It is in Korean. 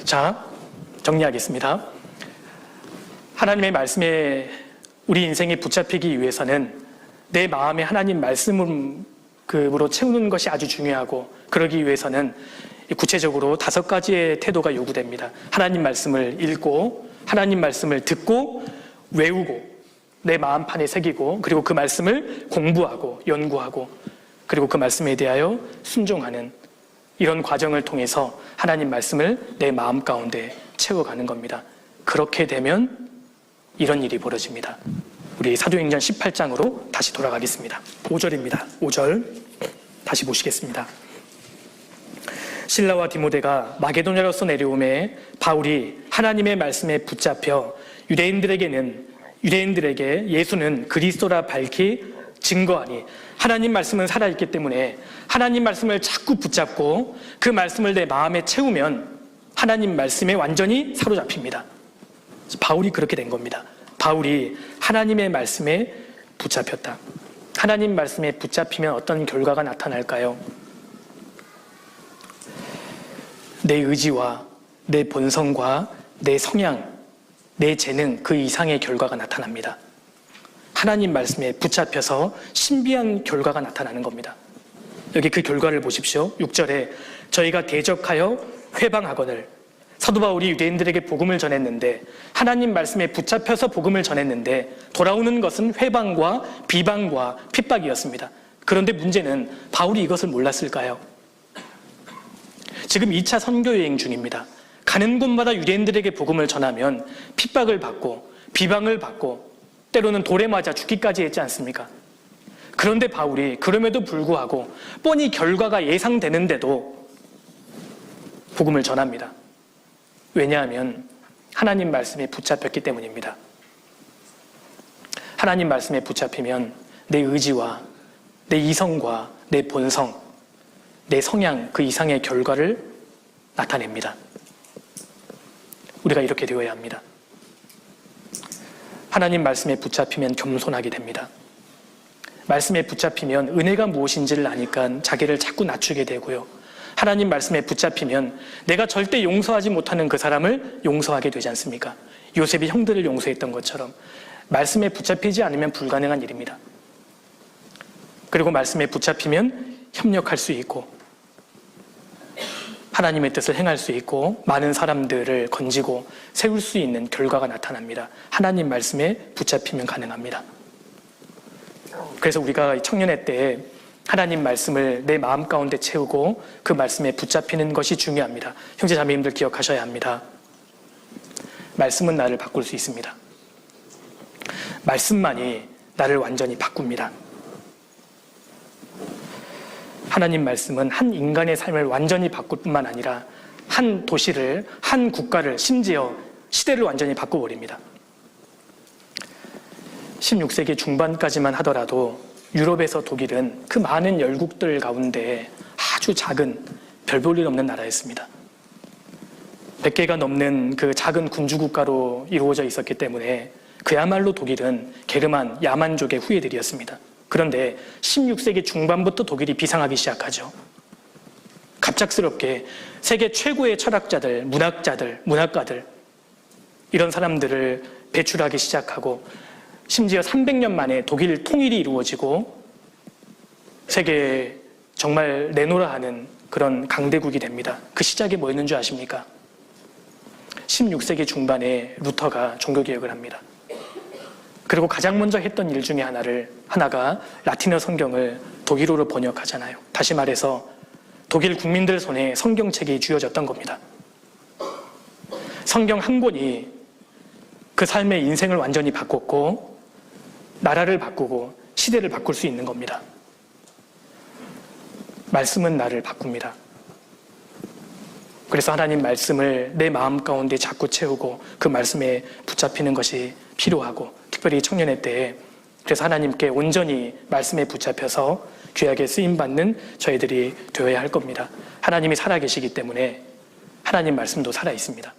자, 정리하겠습니다. 하나님의 말씀에 우리 인생에 붙잡히기 위해서는 내 마음에 하나님 말씀으로 채우는 것이 아주 중요하고, 그러기 위해서는 구체적으로 5가지의 태도가 요구됩니다. 하나님 말씀을 읽고, 하나님 말씀을 듣고, 외우고, 내 마음판에 새기고, 그리고 그 말씀을 공부하고 연구하고, 그리고 그 말씀에 대하여 순종하는 이런 과정을 통해서 하나님 말씀을 내 마음 가운데 채워가는 겁니다. 그렇게 되면 이런 일이 벌어집니다. 우리 사도행전 18장으로 다시 돌아가겠습니다. 5절입니다. 5절 다시 보시겠습니다. 실라와 디모데가 마게도냐로서 내려오매 바울이 하나님의 말씀에 붙잡혀 유대인들에게 예수는 그리스도라 밝히 증거하니, 하나님 말씀은 살아있기 때문에 하나님 말씀을 자꾸 붙잡고 그 말씀을 내 마음에 채우면 하나님 말씀에 완전히 사로잡힙니다. 바울이 그렇게 된 겁니다. 바울이 하나님의 말씀에 붙잡혔다. 하나님 말씀에 붙잡히면 어떤 결과가 나타날까요? 내 의지와 내 본성과 내 성향, 내 재능, 그 이상의 결과가 나타납니다. 하나님 말씀에 붙잡혀서 신비한 결과가 나타나는 겁니다. 여기 그 결과를 보십시오. 6절에 저희가 대적하여 회방하거늘, 사도 바울이 유대인들에게 복음을 전했는데, 하나님 말씀에 붙잡혀서 복음을 전했는데 돌아오는 것은 회방과 비방과 핍박이었습니다. 그런데 문제는 바울이 이것을 몰랐을까요? 지금 2차 선교여행 중입니다. 가는 곳마다 유대인들에게 복음을 전하면 핍박을 받고 비방을 받고 때로는 돌에 맞아 죽기까지 했지 않습니까? 그런데 바울이 그럼에도 불구하고 뻔히 결과가 예상되는데도 복음을 전합니다. 왜냐하면 하나님 말씀에 붙잡혔기 때문입니다. 하나님 말씀에 붙잡히면 내 의지와 내 이성과 내 본성, 내 성향, 그 이상의 결과를 나타냅니다. 우리가 이렇게 되어야 합니다. 하나님 말씀에 붙잡히면 겸손하게 됩니다. 말씀에 붙잡히면 은혜가 무엇인지를 아니까 자기를 자꾸 낮추게 되고요. 하나님 말씀에 붙잡히면 내가 절대 용서하지 못하는 그 사람을 용서하게 되지 않습니까? 요셉이 형들을 용서했던 것처럼 말씀에 붙잡히지 않으면 불가능한 일입니다. 그리고 말씀에 붙잡히면 협력할 수 있고 하나님의 뜻을 행할 수 있고 많은 사람들을 건지고 세울 수 있는 결과가 나타납니다. 하나님 말씀에 붙잡히면 가능합니다. 그래서 우리가 청년회 때 하나님 말씀을 내 마음 가운데 채우고 그 말씀에 붙잡히는 것이 중요합니다. 형제 자매님들 기억하셔야 합니다. 말씀은 나를 바꿀 수 있습니다. 말씀만이 나를 완전히 바꿉니다. 하나님 말씀은 한 인간의 삶을 완전히 바꿀 뿐만 아니라 한 도시를, 한 국가를, 심지어 시대를 완전히 바꿔버립니다. 16세기 중반까지만 하더라도 유럽에서 독일은 그 많은 열국들 가운데 아주 작은, 별 볼 일 없는 나라였습니다. 100개가 넘는 그 작은 군주국가로 이루어져 있었기 때문에 그야말로 독일은 게르만, 야만족의 후예들이었습니다. 그런데 16세기 중반부터 독일이 비상하기 시작하죠. 갑작스럽게 세계 최고의 철학자들, 문학자들, 문학가들, 이런 사람들을 배출하기 시작하고 심지어 300년 만에 독일 통일이 이루어지고 세계에 정말 내노라 하는 그런 강대국이 됩니다. 그 시작이 뭐였는 줄 아십니까? 16세기 중반에 루터가 종교개혁을 합니다. 그리고 가장 먼저 했던 일 중에 하나가 라틴어 성경을 독일어로 번역하잖아요. 다시 말해서 독일 국민들 손에 성경책이 쥐어졌던 겁니다. 성경 한 권이 그 삶의 인생을 완전히 바꿨고 나라를 바꾸고 시대를 바꿀 수 있는 겁니다. 말씀은 나를 바꿉니다. 그래서 하나님 말씀을 내 마음 가운데 자꾸 채우고 그 말씀에 붙잡히는 것이 필요하고, 특별히 청년회 때 그래서 하나님께 온전히 말씀에 붙잡혀서 귀하게 쓰임받는 저희들이 되어야 할 겁니다. 하나님이 살아계시기 때문에 하나님 말씀도 살아있습니다.